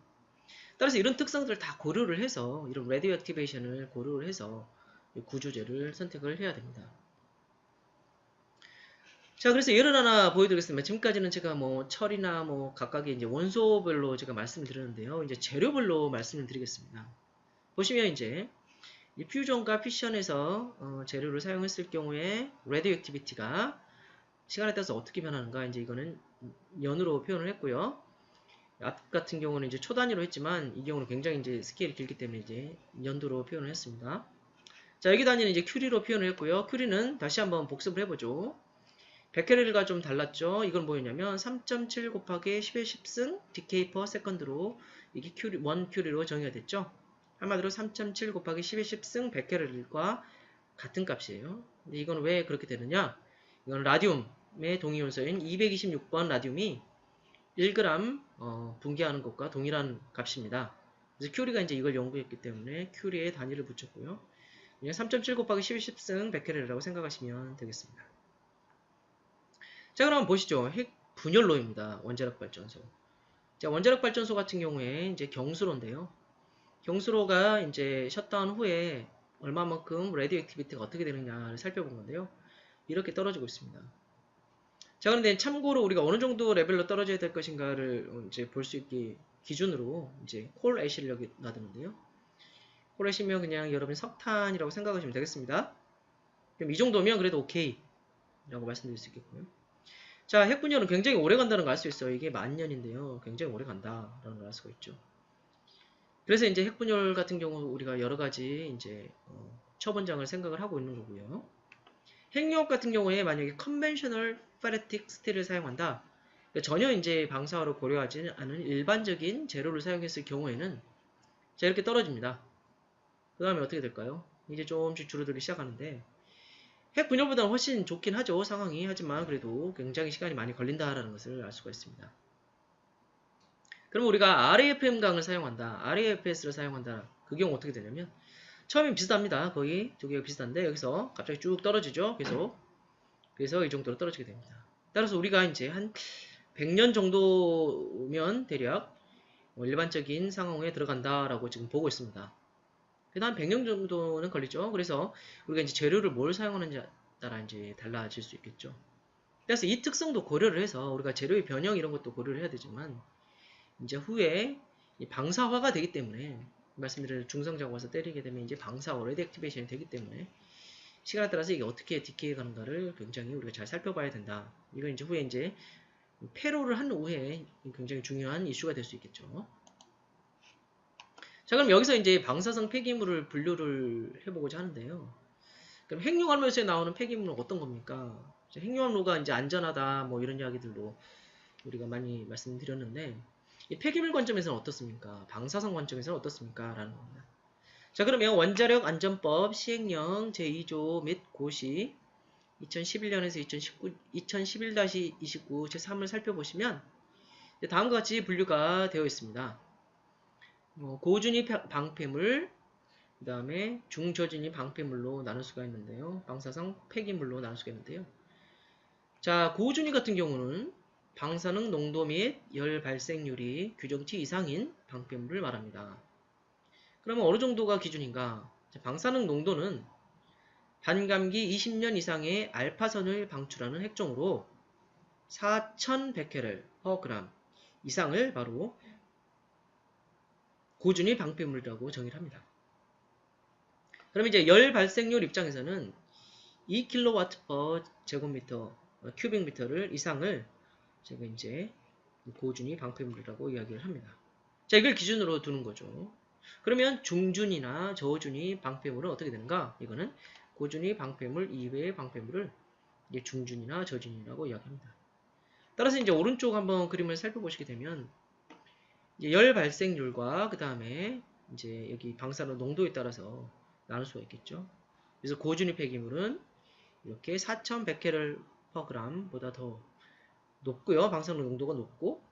따라서 이런 특성들을 다 고려를 해서 이런 레디오 액티베이션을 고려를 해서 구조제를 선택을 해야 됩니다. 자, 그래서 예를 하나 보여드리겠습니다. 지금까지는 제가 뭐 철이나 뭐 각각의 이제 원소별로 제가 말씀을 드렸는데요. 이제 재료별로 말씀을 드리겠습니다. 보시면 이제 이 퓨전과 피션에서 재료를 사용했을 경우에 레디오 액티비티가 시간에 따라서 어떻게 변하는가 이제 이거는 연으로 표현을 했고요. 앞 같은 경우는 이제 초 단위로 했지만 이 경우는 굉장히 이제 스케일이 길기 때문에 이제 연도로 표현을 했습니다. 자, 여기 단위는 이제 큐리로 표현을 했고요. 큐리는 다시 한번 복습을 해보죠. 100캐럴과 좀 달랐죠. 이건 뭐였냐면 3.7 곱하기 10의 10승 decay per second로 이게 큐리, 1큐리로 정의가 됐죠. 한마디로 3.7 곱하기 10의 10승 100캐럴과 같은 값이에요. 근데 이건 왜 그렇게 되느냐? 이건 라듐의 동위원소인 226번 라듐이 1g 분기하는 것과 동일한 값입니다. 그래서 큐리가 이제 이걸 연구했기 때문에 큐리의 단위를 붙였고요. 그냥 3.7 곱하기 10의 10승 100캐럴이라고 생각하시면 되겠습니다. 자, 그럼 보시죠. 핵 분열로입니다. 원자력 발전소. 자, 원자력 발전소 같은 경우에 이제 경수로인데요. 경수로가 이제 셧다운 후에 얼마만큼 레디오 액티비티가 어떻게 되느냐를 살펴본 건데요. 이렇게 떨어지고 있습니다. 자, 그런데 참고로 우리가 어느 정도 레벨로 떨어져야 될 것인가를 이제 볼 수 있게 기준으로 이제 콜 애시를 여기 놔두는데요. 콜 애시면 그냥 여러분 석탄이라고 생각하시면 되겠습니다. 그럼 이 정도면 그래도 오케이 라고 말씀드릴 수 있겠고요. 자, 핵분열은 굉장히 오래 간다는 걸 알 수 있어요. 이게 10,000년인데요. 굉장히 오래 간다라는 걸 알 수가 있죠. 그래서 이제 핵분열 같은 경우 우리가 여러 가지 이제 처분장을 생각을 하고 있는 거고요. 핵융합 같은 경우에 만약에 컨벤셔널 페레틱 스틸을 사용한다. 그러니까 전혀 이제 방사화를 고려하지 않은 일반적인 재료를 사용했을 경우에는 자, 이렇게 떨어집니다. 그 다음에 어떻게 될까요? 이제 조금씩 줄어들기 시작하는데 핵 분열보다는 훨씬 좋긴 하죠. 상황이. 하지만 그래도 굉장히 시간이 많이 걸린다라는 것을 알 수가 있습니다. 그럼 우리가 RAFM강을 사용한다. RAFS를 사용한다. 그 경우 어떻게 되냐면 처음엔 비슷합니다. 거의 두 개가 비슷한데 여기서 갑자기 쭉 떨어지죠. 계속. 그래서 이 정도로 떨어지게 됩니다. 따라서 우리가 이제 한 100년 정도면 대략 일반적인 상황에 들어간다라고 지금 보고 있습니다. 그래도 한 100년 정도는 걸리죠. 그래서 우리가 이제 재료를 뭘 사용하는지 따라 이제 달라질 수 있겠죠. 그래서 이 특성도 고려를 해서 우리가 재료의 변형 이런 것도 고려를 해야 되지만 이제 후에 방사화가 되기 때문에 말씀드린 중성자가 와서 때리게 되면 이제 방사화, 레디액티베이션이 되기 때문에 시간에 따라서 이게 어떻게 디케이 가는가를 굉장히 우리가 잘 살펴봐야 된다. 이건 이제 후에 이제 폐로를 한 후에 굉장히 중요한 이슈가 될 수 있겠죠. 자, 그럼 여기서 이제 방사성 폐기물을 분류를 해보고자 하는데요. 그럼 핵융합로에서 나오는 폐기물은 어떤 겁니까? 핵융합로가 이제 안전하다, 뭐 이런 이야기들도 우리가 많이 말씀드렸는데, 이 폐기물 관점에서는 어떻습니까? 방사성 관점에서는 어떻습니까? 라는 겁니다. 자, 그러면 원자력 안전법 시행령 제2조 및 고시 2011년에서 2011-29 제3을 살펴보시면 다음과 같이 분류가 되어 있습니다. 고준위 방패물, 그 다음에 중저준위 방패물로 나눌 수가 있는데요. 방사성 폐기물로 나눌 수가 있는데요. 자, 고준위 같은 경우는 방사능 농도 및 열 발생률이 규정치 이상인 방패물을 말합니다. 그러면 어느 정도가 기준인가? 방사능 농도는 반감기 20년 이상의 알파선을 방출하는 핵종으로 4100Kcal per g 이상을 바로 고준위 방패물이라고 정의를 합니다. 그럼 이제 열 발생률 입장에서는 2kW per 제곱미터 큐빅미터를 이상을 제가 이제 고준위 방패물이라고 이야기를 합니다. 자, 이걸 기준으로 두는 거죠. 그러면 중준위나 저준위 방패물은 어떻게 되는가? 이거는 고준위 방패물 이외의 방패물을 이제 중준위나 저준위라고 이야기합니다. 따라서 이제 오른쪽 한번 그림을 살펴보시게 되면 이제 열 발생률과 그 다음에 이제 여기 방사능 농도에 따라서 나눌 수가 있겠죠. 그래서 고준위 폐기물은 이렇게 4100Kcal per g보다 더 높고요. 방사능 농도가 높고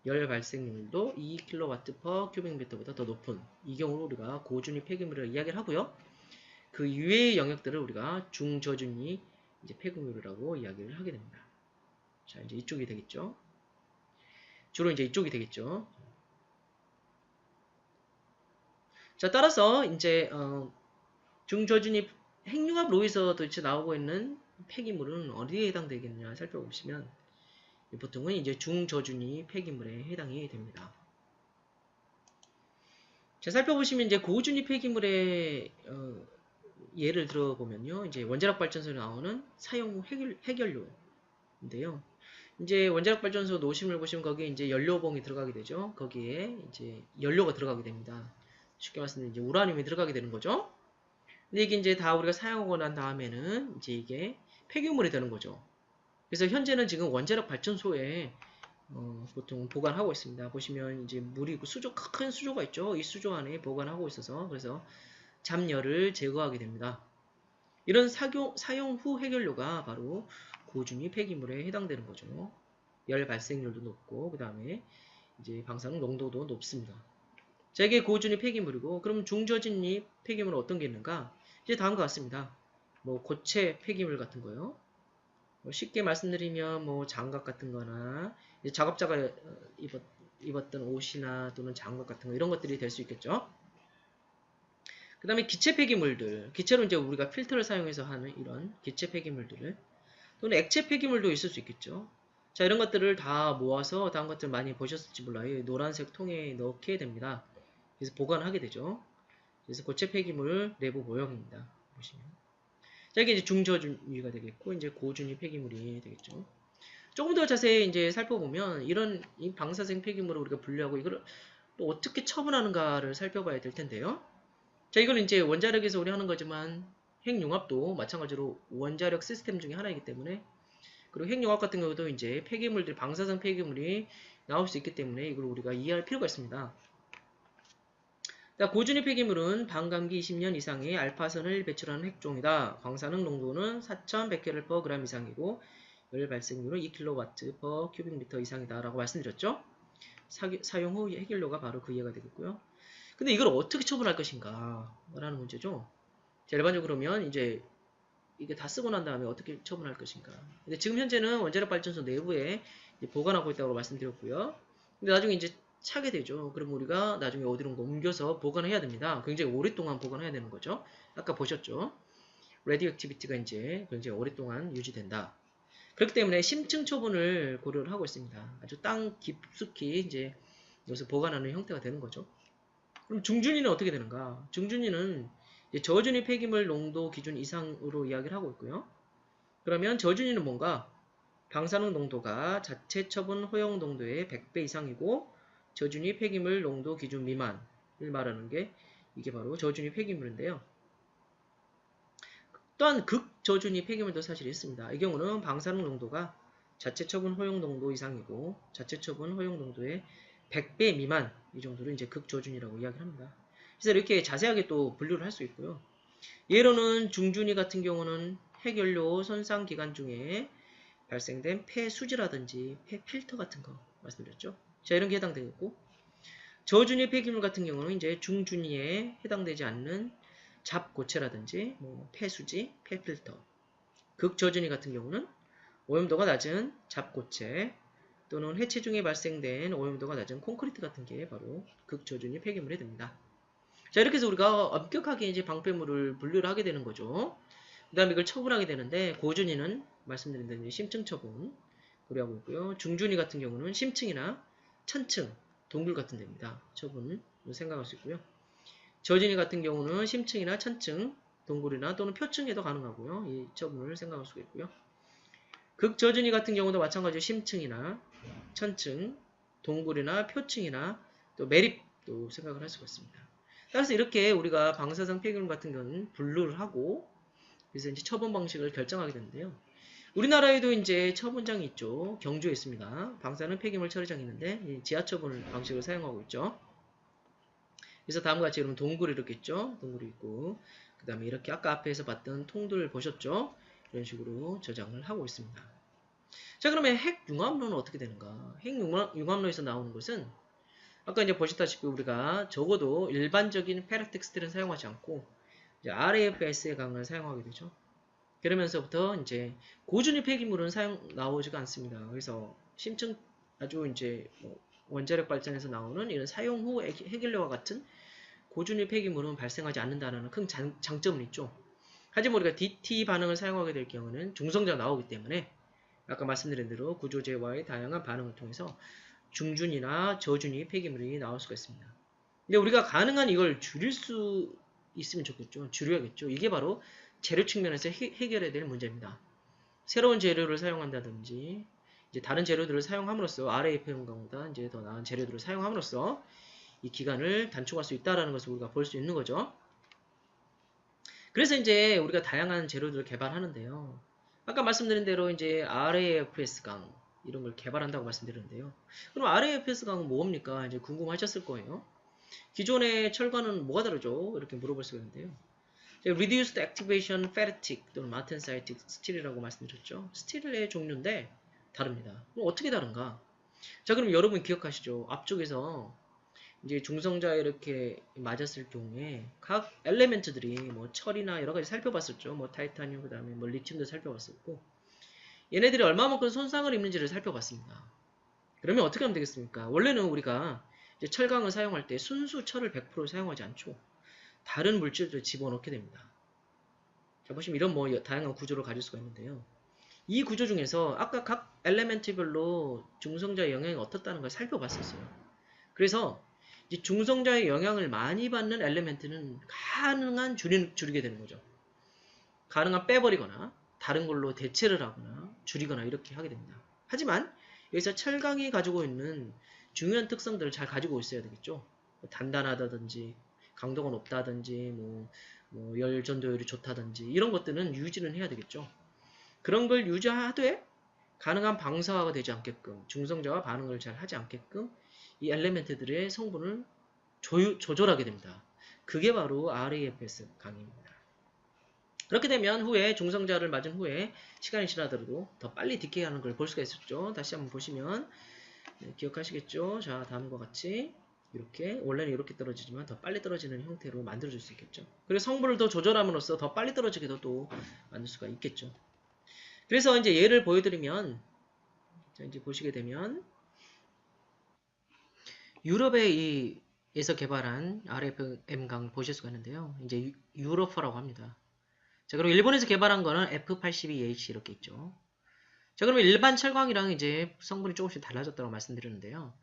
열 발생률도 2kW per 큐빅미터보다 더 높은 이 경우로 우리가 고준위 폐기물을 이야기를 하고요. 그 이외의 영역들을 우리가 중저준위 이제 폐기물이라고 이야기를 하게 됩니다. 자, 이제 이쪽이 되겠죠. 주로 이제 이쪽이 되겠죠. 자, 따라서 이제 중저준위 핵융합로에서 도대체 나오고 있는 폐기물은 어디에 해당되겠냐 살펴보시면 보통은 이제 중저준위 폐기물에 해당이 됩니다. 자, 살펴보시면 이제 고준위 폐기물의 예를 들어보면요, 이제 원자력 발전소에 나오는 사용 핵연료인데요. 이제 원자력 발전소 노심을 보시면 거기에 이제 연료봉이 들어가게 되죠. 거기에 이제 연료가 들어가게 됩니다. 쉽게 말씀드리면 이제 우라늄이 들어가게 되는 거죠. 근데 이게 이제 다 우리가 사용하고 난 다음에는 이제 이게 폐기물이 되는 거죠. 그래서 현재는 지금 원자력 발전소에 보통 보관하고 있습니다. 보시면 이제 물이 수조, 큰 수조가 있죠. 이 수조 안에 보관하고 있어서 그래서 잡열을 제거하게 됩니다. 이런 사용 후 핵연료가 바로 고준위 폐기물에 해당되는 거죠. 열 발생률도 높고 그 다음에 이제 방사능 농도도 높습니다. 자, 이게 고준위 폐기물이고 그럼 중저준위 폐기물은 어떤 게 있는가? 이제 다음과 같습니다. 뭐 고체 폐기물 같은 거요. 쉽게 말씀드리면 뭐 장갑 같은 거나 작업자가 입었던 옷이나 또는 장갑 같은 거 이런 것들이 될 수 있겠죠. 그 다음에 기체 폐기물들, 기체로 이제 우리가 필터를 사용해서 하는 이런 기체 폐기물들을 또는 액체 폐기물도 있을 수 있겠죠. 자, 이런 것들을 다 모아서 다음 것들 많이 보셨을지 몰라요. 노란색 통에 넣게 됩니다. 그래서 보관하게 되죠. 그래서 고체 폐기물 내부 모형입니다. 보시면. 자, 이게 이제 중저준위가 되겠고, 이제 고준위 폐기물이 되겠죠. 조금 더 자세히 이제 살펴보면, 이런 이 방사성 폐기물을 우리가 분류하고, 이걸 또 어떻게 처분하는가를 살펴봐야 될 텐데요. 자, 이건 이제 원자력에서 우리 하는 거지만, 핵융합도 마찬가지로 원자력 시스템 중에 하나이기 때문에, 그리고 핵융합 같은 경우도 이제 폐기물들, 방사성 폐기물이 나올 수 있기 때문에, 이걸 우리가 이해할 필요가 있습니다. 고준위 폐기물은 반감기 20년 이상의 알파선을 배출하는 핵종이다. 방사능 농도는 4100Kcal per g 이상이고 열 발생률은 2kW per 큐빅미터 이상이다 라고 말씀드렸죠. 사용 후 핵연료가 바로 그 이해가 되겠고요. 근데 이걸 어떻게 처분할 것인가 라는 문제죠. 자, 일반적으로 그러면 이제 이게 다 쓰고 난 다음에 어떻게 처분할 것인가. 근데 지금 현재는 원자력 발전소 내부에 보관하고 있다고 말씀드렸고요. 근데 나중에 이제 차게 되죠. 그럼 우리가 나중에 어디론가 옮겨서 보관해야 됩니다. 굉장히 오랫동안 보관해야 되는 거죠. 아까 보셨죠? 레디오 액티비티가 이제 굉장히 오랫동안 유지된다. 그렇기 때문에 심층 처분을 고려를 하고 있습니다. 아주 땅 깊숙이 이제 여기서 보관하는 형태가 되는 거죠. 그럼 중준위는 어떻게 되는가? 중준위는 저준위 폐기물 농도 기준 이상으로 이야기를 하고 있고요. 그러면 저준위는 뭔가? 방사능 농도가 자체 처분 허용 농도의 100배 이상이고 저준위 폐기물 농도 기준 미만을 말하는 게 이게 바로 저준위 폐기물인데요. 또한 극저준위 폐기물도 사실 있습니다. 이 경우는 방사능 농도가 자체 처분 허용 농도 이상이고 자체 처분 허용 농도의 100배 미만 이 정도를 이제 극저준위라고 이야기를 합니다. 그래서 이렇게 자세하게 또 분류를 할 수 있고요. 예로는 중준위 같은 경우는 핵연료 손상 기간 중에 발생된 폐수지라든지 폐필터 같은 거 말씀드렸죠. 자, 이런 게 해당되겠고, 저준위 폐기물 같은 경우는 이제 중준위에 해당되지 않는 잡고체라든지 뭐 폐수지, 폐필터. 극저준위 같은 경우는 오염도가 낮은 잡고체, 또는 해체 중에 발생된 오염도가 낮은 콘크리트 같은 게 바로 극저준위 폐기물이 됩니다. 자, 이렇게 해서 우리가 엄격하게 이제 방패물을 분류를 하게 되는 거죠. 그 다음에 이걸 처분하게 되는데, 고준위는 말씀드린 대로 심층 처분 고려하고 있고요. 중준위 같은 경우는 심층이나 천층, 동굴 같은 데입니다. 처분을 생각할 수 있고요. 저준위 같은 경우는 심층이나 천층, 동굴이나 또는 표층에도 가능하고요. 이 처분을 생각할 수가 있고요. 극저준위 같은 경우도 마찬가지로 심층이나 천층, 동굴이나 표층이나 또 매립도 생각을 할 수가 있습니다. 따라서 이렇게 우리가 방사성 폐기물 같은 경우는 분류를 하고 그래서 이제 처분 방식을 결정하게 되는데요. 우리나라에도 이제 처분장이 있죠. 경주에 있습니다. 방사능 폐기물 처리장이 있는데 지하 처분 방식을 사용하고 있죠. 그래서 다음과 같이 그러면 동굴이 이렇게 있죠. 동굴이 있고 그 다음에 이렇게 아까 앞에서 봤던 통들 보셨죠? 이런 식으로 저장을 하고 있습니다. 자, 그러면 핵융합로는 어떻게 되는가? 핵융합로에서 나오는 것은 아까 이제 보셨다시피 우리가 적어도 일반적인 페라텍스트를 사용하지 않고 이제 RAFS의 강을 사용하게 되죠. 그러면서부터 이제 고준위 폐기물은 나오지가 않습니다. 그래서 심층 아주 이제 원자력 발전에서 나오는 이런 사용 후 핵연료와 같은 고준위 폐기물은 발생하지 않는다는 큰 장점은 있죠. 하지만 우리가 DT 반응을 사용하게 될 경우는 중성자가 나오기 때문에 아까 말씀드린 대로 구조재와의 다양한 반응을 통해서 중준이나 저준위 폐기물이 나올 수가 있습니다. 근데 우리가 가능한 이걸 줄일 수 있으면 좋겠죠. 줄여야겠죠. 이게 바로 재료 측면에서 해결해야 될 문제입니다. 새로운 재료를 사용한다든지 이제 다른 재료들을 사용함으로써 RAFM보다 이제 더 나은 재료들을 사용함으로써 이 기간을 단축할 수 있다는 것을 우리가 볼 수 있는 거죠. 그래서 이제 우리가 다양한 재료들을 개발하는데요. 아까 말씀드린 대로 이제 RAFS강 이런 걸 개발한다고 말씀드렸는데요. 그럼 RAFS강은 뭡니까? 이제 궁금하셨을 거예요. 기존의 철과는 뭐가 다르죠? 이렇게 물어볼 수가 있는데요. Reduced Activation Ferritic 또는 Martensite Steel이라고 말씀드렸죠. 스틸의 종류인데 다릅니다. 그럼 어떻게 다른가? 자, 그럼 여러분 기억하시죠? 앞쪽에서 이제 중성자에 이렇게 맞았을 경우에 각 엘리멘트들이 뭐 철이나 여러 가지 살펴봤었죠. 뭐 타이타늄 그다음에 뭐 리튬도 살펴봤었고 얘네들이 얼마만큼 손상을 입는지를 살펴봤습니다. 그러면 어떻게 하면 되겠습니까? 원래는 우리가 이제 철강을 사용할 때 순수 철을 100% 사용하지 않죠. 다른 물질들을 집어넣게 됩니다. 자, 보시면 이런 뭐 다양한 구조를 가질 수가 있는데요. 이 구조 중에서 아까 각 엘리멘트별로 중성자의 영향이 어떻다는 걸 살펴봤었어요. 그래서 이제 중성자의 영향을 많이 받는 엘리멘트는 가능한 줄이게 되는 거죠. 가능한 빼버리거나 다른 걸로 대체를 하거나 줄이거나 이렇게 하게 됩니다. 하지만 여기서 철강이 가지고 있는 중요한 특성들을 잘 가지고 있어야 되겠죠. 단단하다든지 강도가 높다든지 뭐 열 전도율이 좋다든지 이런 것들은 유지는 해야 되겠죠. 그런 걸 유지하되 가능한 방사화가 되지 않게끔 중성자와 반응을 잘 하지 않게끔 이 엘리멘트들의 성분을 조절하게 됩니다. 그게 바로 RAFS 강입니다. 그렇게 되면 후에 중성자를 맞은 후에 시간이 지나더라도 더 빨리 디케이하는 걸 볼 수가 있었죠. 다시 한번 보시면 기억하시겠죠? 자, 다음과 같이 이렇게 원래는 이렇게 떨어지지만 더 빨리 떨어지는 형태로 만들어줄 수 있겠죠. 그리고 성분을 더 조절함으로써 더 빨리 떨어지게도 또 만들 수가 있겠죠. 그래서 이제 예를 보여드리면 자, 이제 보시게 되면 유럽에서 개발한 RFM강 보실 수가 있는데요. 이제 유로퍼라고 합니다. 자, 그리고 일본에서 개발한 거는 F82H 이렇게 있죠. 자, 그러면 일반 철광이랑 이제 성분이 조금씩 달라졌다고 말씀드렸는데요.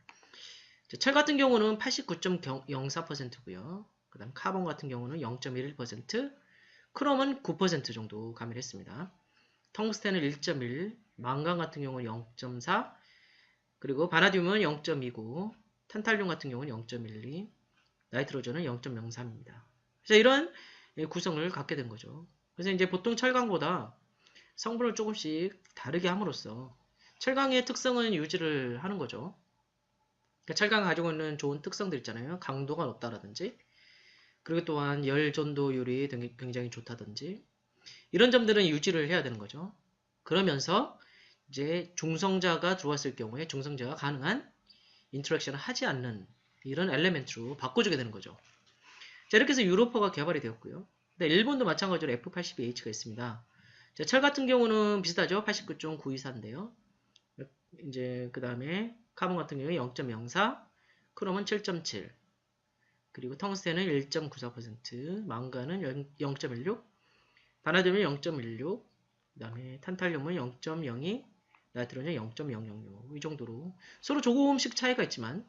자, 철 같은 경우는 89.04%고요. 그 다음 카본 같은 경우는 0.11%, 크롬은 9% 정도 가미했습니다. 텅스텐은 1.1, 망간 같은 경우는 0.4, 그리고 바나듐은 0.29, 탄탈륨 같은 경우는 0.12, 나이트로전은 0.03입니다. 그래서 이런 구성을 갖게 된 거죠. 그래서 이제 보통 철강보다 성분을 조금씩 다르게 함으로써 철강의 특성은 유지를 하는 거죠. 그러니까 철강이 가지고 있는 좋은 특성들 있잖아요. 강도가 높다라든지, 그리고 또한 열 전도율이 굉장히 좋다든지, 이런 점들은 유지를 해야 되는 거죠. 그러면서 이제 중성자가 들어왔을 경우에 중성자가 가능한 인터랙션을 하지 않는 이런 엘리멘트로 바꿔주게 되는 거죠. 자, 이렇게 해서 유로퍼가 개발이 되었고요. 근데 일본도 마찬가지로 F82H가 있습니다. 자, 철 같은 경우는 비슷하죠. 89.924인데요. 이제 그 다음에 카본 같은 경우에 0.04, 크롬은 7.7, 그리고 텅스텐은 1.94%, 망간은 0.16, 바나듐은 0.16, 그 다음에 탄탈륨은 0.02, 나이트로는 0.006, 이 정도로 서로 조금씩 차이가 있지만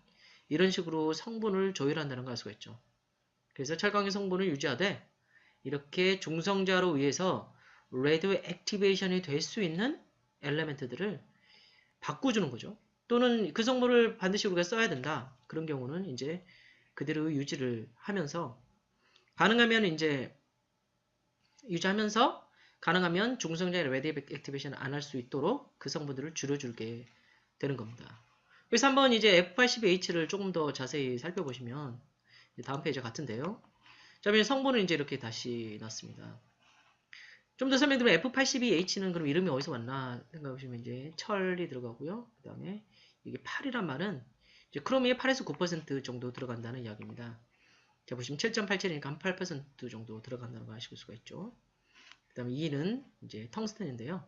이런 식으로 성분을 조율한다는 걸 알 수가 있죠. 그래서 철강의 성분을 유지하되 이렇게 중성자로 의해서 레디오 액티베이션이 될 수 있는 엘레멘트들을 바꿔주는 거죠. 또는 그 성분을 반드시 우리가 써야 된다. 그런 경우는 이제 그대로 유지를 하면서 가능하면 이제 유지하면서 가능하면 중성자의 레디오 액티베이션을 안 할 수 있도록 그 성분들을 줄여줄게 되는 겁니다. 그래서 한번 이제 F82H를 조금 더 자세히 살펴보시면 다음 페이지 같은데요. 자, 성분을 이제 이렇게 다시 놨습니다. 좀 더 설명드리면 F82H는 그럼 이름이 어디서 왔나 생각해보시면 이제 철이 들어가고요. 그 다음에 이게 8이란 말은 이제 크롬이 8에서 9% 정도 들어간다는 이야기입니다. 자, 보시면 7.87이니까 한 8% 정도 들어간다는 거 아실 수가 있죠. 그 다음에 2는 이제 텅스텐인데요.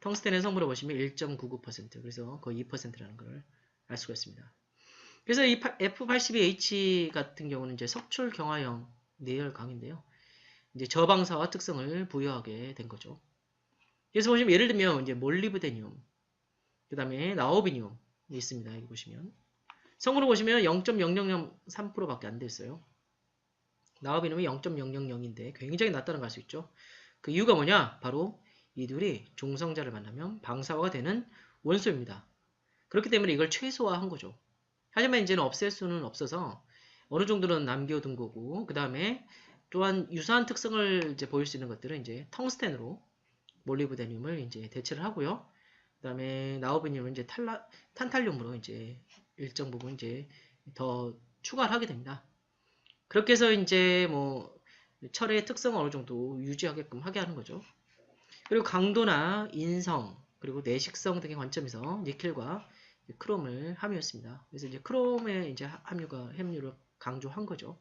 텅스텐의 성분을 보시면 1.99%, 그래서 거의 2%라는 걸 알 수가 있습니다. 그래서 이 F82H 같은 경우는 이제 석출 경화형 내열 강인데요. 이제 저방사와 특성을 부여하게 된 거죠. 그래서 보시면 예를 들면 이제 몰리브데늄, 그 다음에 나오비늄이 있습니다. 여기 보시면 성분을 보시면 0.0003%밖에 안 됐어요. 나오비늄이 0.000인데 굉장히 낮다는 걸 알 수 있죠. 그 이유가 뭐냐? 바로 이 둘이 중성자를 만나면 방사화가 되는 원소입니다. 그렇기 때문에 이걸 최소화한 거죠. 하지만 이제는 없앨 수는 없어서 어느 정도는 남겨둔 거고, 그 다음에 또한 유사한 특성을 이제 보일 수 있는 것들은 이제 텅스텐으로 몰리브데늄을 이제 대체를 하고요. 그 다음에 나오비늄은 이제 탄탈륨으로 이제 일정 부분 이제 더 추가를 하게 됩니다. 그렇게 해서 이제 뭐 철의 특성을 어느 정도 유지하게끔 하게 하는 거죠. 그리고 강도나 인성, 그리고 내식성 등의 관점에서 니켈과 크롬을 함유했습니다. 그래서 이제 크롬의 이제 함유를 강조한 거죠.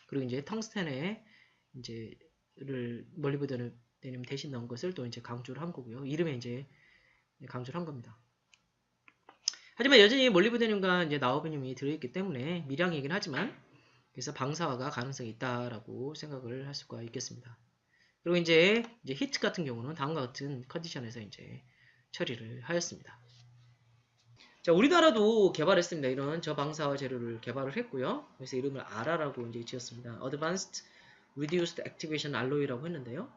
그리고 이제 텅스텐의 이제를 몰리브데늄 대신 넣은 것을 또 이제 강조를 한 거고요. 이름에 이제 강조를 한 겁니다. 하지만 여전히 몰리브데늄과 이제 나오비늄이 들어있기 때문에 미량이긴 하지만 그래서 방사화가 가능성이 있다라고 생각을 할 수가 있겠습니다. 그리고 이제 히트 같은 경우는 다음과 같은 컨디션에서 이제 처리를 하였습니다. 자, 우리나라도 개발했습니다. 이런 저방사화 재료를 개발을 했고요. 그래서 이름을 아라라고 이제 지었습니다. Advanced Reduced Activation Alloy라고 했는데요.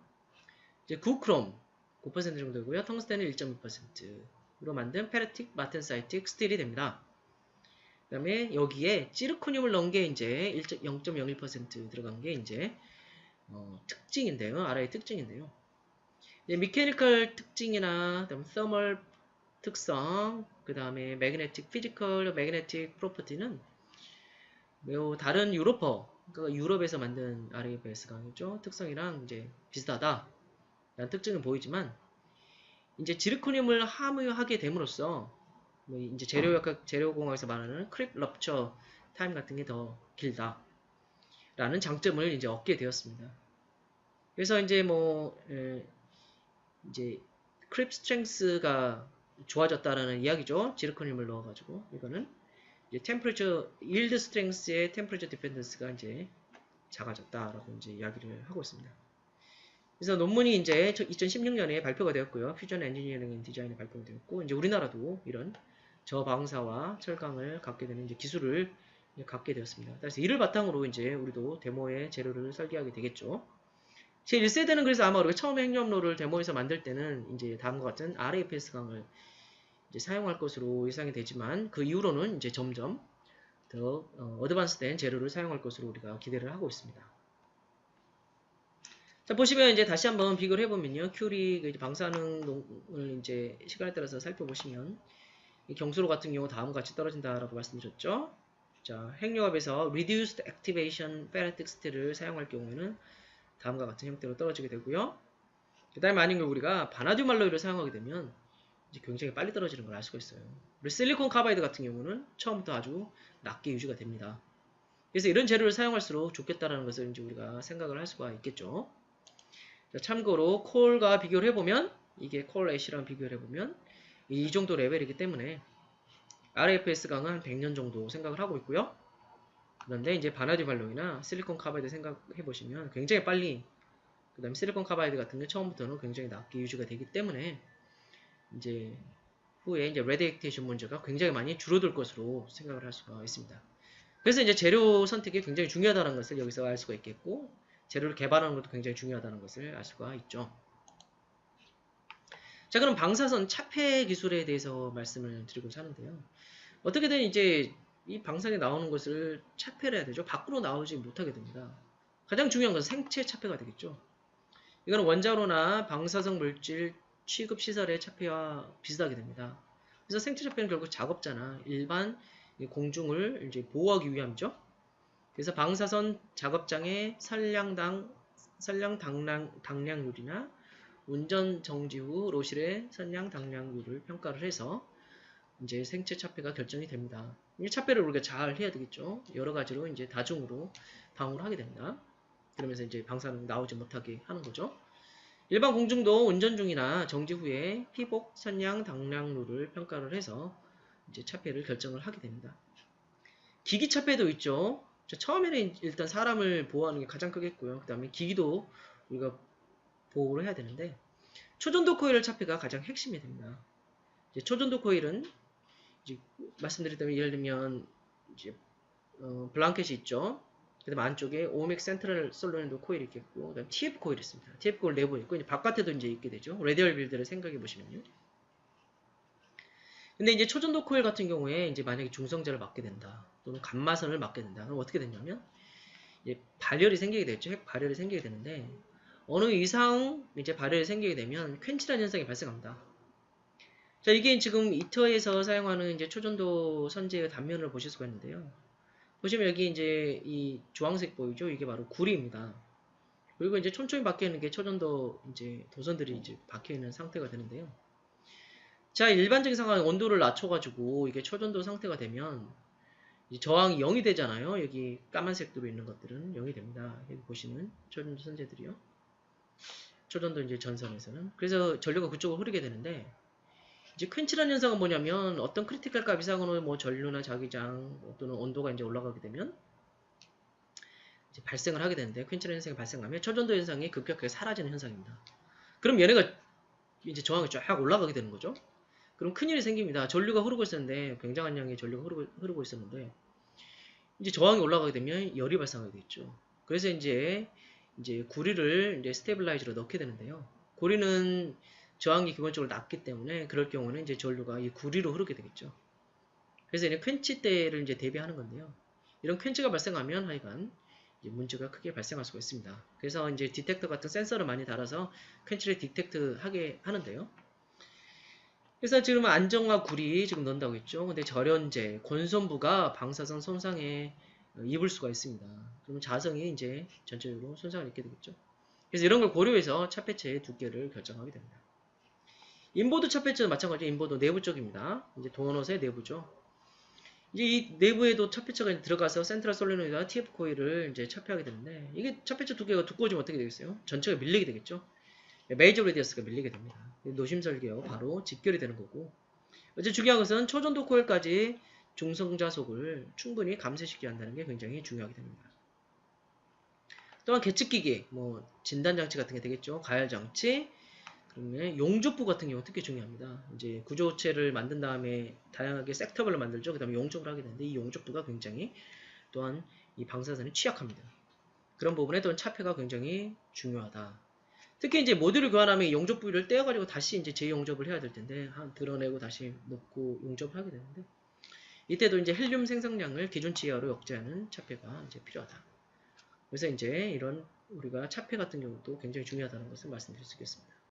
이제 9크롬 9% 정도고요. 텅스텐은 1.2%로 만든 페르틱 마텐사이틱 스틸이 됩니다. 그 다음에 여기에 지르코늄을 넣은 게 이제 0.01% 들어간 게 이제 특징인데요. 아라의 특징인데요. 이제 미케니컬 특징이나 그다음 서멀 특성, 그 다음에 매그네틱, 피지컬 매그네틱 프로퍼티는 매우 다른 그러니까 유럽에서 만든 RABS 강이죠. 특성이랑 이제 비슷하다. 라는 특징은 보이지만, 이제 지르코늄을 함유하게 됨으로써, 뭐 이제 재료공학에서 말하는 크립 럽처 타임 같은 게 더 길다. 라는 장점을 이제 얻게 되었습니다. 그래서 이제 이제 크립 스트렝스가 좋아졌다라는 이야기죠. 지르코늄을 넣어가지고 이거는 이제 yield strength의 temperature dependence가 이제 작아졌다라고 이제 이야기를 하고 있습니다. 그래서 논문이 이제 2016년에 발표가 되었고요. 퓨전 엔지니어링 앤 디자인에 발표가 되었고, 이제 우리나라도 이런 저방사와 철강을 갖게 되는 이제 기술을 갖게 되었습니다. 그래서 이를 바탕으로 이제 우리도 데모의 재료를 설계하게 되겠죠. 제1세대는 그래서 아마 우리가 처음에 핵융합로를 데모에서 만들 때는 이제 다음과 같은 RAPS 강을 이제 사용할 것으로 예상이 되지만 그 이후로는 이제 점점 더 어드밴스된 재료를 사용할 것으로 우리가 기대를 하고 있습니다. 자, 보시면 이제 다시 한번 비교를 해보면요. 큐리 그 방사능을 이제 시간에 따라서 살펴보시면 경수로 같은 경우 다음과 같이 떨어진다라고 말씀드렸죠. 자, 핵융합에서 Reduced Activation Ferritic Steel을 사용할 경우에는 다음과 같은 형태로 떨어지게 되고요. 그 다음에 만약에 우리가 바나듐 알로이를 사용하게 되면 이제 굉장히 빨리 떨어지는 걸 알 수가 있어요. 그리고 실리콘 카바이드 같은 경우는 처음부터 아주 낮게 유지가 됩니다. 그래서 이런 재료를 사용할수록 좋겠다라는 것을 이제 우리가 생각을 할 수가 있겠죠. 자, 참고로 콜과 비교를 해보면 이게 콜 애쉬랑 비교를 해보면 이 정도 레벨이기 때문에 RFS 강은 100년 정도 생각을 하고 있고요. 그런데 이제 바나디움 알로이나 실리콘 카바이드 생각해 보시면 굉장히 빨리, 그 다음에 실리콘 카바이드 같은 게 처음부터는 굉장히 낮게 유지가 되기 때문에 이제 후에 이제 레디액테이션 문제가 굉장히 많이 줄어들 것으로 생각을 할 수가 있습니다. 그래서 이제 재료 선택이 굉장히 중요하다는 것을 여기서 알 수가 있겠고, 재료를 개발하는 것도 굉장히 중요하다는 것을 알 수가 있죠. 자, 그럼 방사선 차폐 기술에 대해서 말씀을 드리고자 하는데요. 어떻게든 이제 이 방사선이 나오는 것을 차폐를 해야 되죠. 밖으로 나오지 못하게 됩니다. 가장 중요한 것은 생체 차폐가 되겠죠. 이거는 원자로나 방사성 물질 취급 시설의 차폐와 비슷하게 됩니다. 그래서 생체 차폐는 결국 작업자나 일반 공중을 이제 보호하기 위함이죠. 그래서 방사선 작업장의 선량 당량률이나 운전 정지 후 로실의 선량 당량률을 평가를 해서 이제 생체 차폐가 결정이 됩니다. 이 차폐를 우리가 잘 해야 되겠죠. 여러 가지로 이제 다중으로 방어를 하게 됩니다. 그러면서 이제 방사능 나오지 못하게 하는 거죠. 일반 공중도 운전 중이나 정지 후에 피복 선량 당량률을 평가를 해서 이제 차폐를 결정을 하게 됩니다. 기기 차폐도 있죠. 처음에는 일단 사람을 보호하는 게 가장 크겠고요. 그 다음에 기기도 우리가 보호를 해야 되는데, 초전도 코일 차폐가 가장 핵심이 됩니다. 이제 초전도 코일은 이제 말씀드렸다면 예를 들면 이제 블랑켓이 있죠. 그 다음 안쪽에 오믹 센트럴 솔노이드 코일이 있겠고, 그 다음 TF 코일이 있습니다. TF 코일 내부에 있고, 이제 바깥에도 이제 있게 되죠. 레디얼 빌드를 생각해 보시면요. 근데 이제 초전도 코일 같은 경우에 이제 만약에 중성자를 맞게 된다, 또는 감마선을 맞게 된다, 그럼 어떻게 되냐면, 이제 발열이 생기게 되죠. 핵 발열이 생기게 되는데, 어느 이상 이제 발열이 생기게 되면 퀸치라는 현상이 발생합니다. 자, 이게 지금 이터에서 사용하는 이제 초전도 선제의 단면을 보실 수가 있는데요. 보시면 여기 이제 이 주황색 보이죠? 이게 바로 구리입니다. 그리고 이제 촘촘히 박혀 있는 게 초전도 이제 도선들이 이제 박혀 있는 상태가 되는데요. 자, 일반적인 상황 온도를 낮춰가지고 이게 초전도 상태가 되면 이제 저항이 0이 되잖아요. 여기 까만색으로 있는 것들은 0이 됩니다. 여기 보시는 초전도 선제들이요. 초전도 이제 전선에서는. 그래서 전류가 그쪽으로 흐르게 되는데, 이제 퀸치라는 현상은 뭐냐면 어떤 크리티컬 값 이상으로 뭐 전류나 자기장 또는 온도가 이제 올라가게 되면 이제 발생을 하게 되는데, 퀸치라는 현상이 발생하면 초전도 현상이 급격하게 사라지는 현상입니다. 그럼 얘네가 이제 저항이 쫙 올라가게 되는 거죠. 그럼 큰일이 생깁니다. 전류가 흐르고 있었는데, 굉장한 양의 전류가 흐르고 있었는데, 이제 저항이 올라가게 되면 열이 발생하게 되겠죠. 그래서 이제 구리를 이제 스테빌라이저로 넣게 되는데요. 구리는 저항이 기본적으로 낮기 때문에 그럴 경우는 이제 전류가 이 구리로 흐르게 되겠죠. 그래서 이제 퀸치 때를 이제 대비하는 건데요. 이런 퀸치가 발생하면 하여간 이제 문제가 크게 발생할 수가 있습니다. 그래서 이제 디텍터 같은 센서를 많이 달아서 퀸치를 디텍트 하게 하는데요. 그래서 지금 안정화 구리 지금 넣는다고 했죠. 근데 절연제, 권선부가 방사선 손상에 입을 수가 있습니다. 그러면 자성이 이제 전체적으로 손상을 입게 되겠죠. 그래서 이런 걸 고려해서 차폐체의 두께를 결정하게 됩니다. 인보드 차폐체는 마찬가지로 인보드 내부 쪽입니다. 이제 도넛의 내부죠. 이제 이 내부에도 차폐체가 들어가서 센트럴 솔리노이드와 TF 코일을 이제 차폐하게 되는데, 이게 차폐체 두께가 두꺼워지면 어떻게 되겠어요? 전체가 밀리게 되겠죠. 메이저 레디어스가 밀리게 됩니다. 노심 설계와 바로 직결이 되는 거고, 어제 중요한 것은 초전도 코일까지 중성자속을 충분히 감쇄시켜야 한다는 게 굉장히 중요하게 됩니다. 또한 계측기기, 뭐 진단장치 같은 게 되겠죠. 가열장치, 그다음에 용접부 같은 경우 특히 중요합니다. 이제 구조체를 만든 다음에 다양하게 섹터별로 만들죠. 그 다음에 용접을 하게 되는데, 이 용접부가 굉장히 또한 이 방사선에 취약합니다. 그런 부분에 또한 차폐가 굉장히 중요하다. 특히 이제 모듈을 교환하면 용접 부위를 떼어가지고 다시 이제 재용접을 해야 될 텐데, 드러내고 다시 넣고 용접을 하게 되는데, 이때도 이제 헬륨 생성량을 기준치 이하로 억제하는 차폐가 이제 필요하다. 그래서 이제 이런 우리가 차폐 같은 경우도 굉장히 중요하다는 것을 말씀드릴 수 있겠습니다.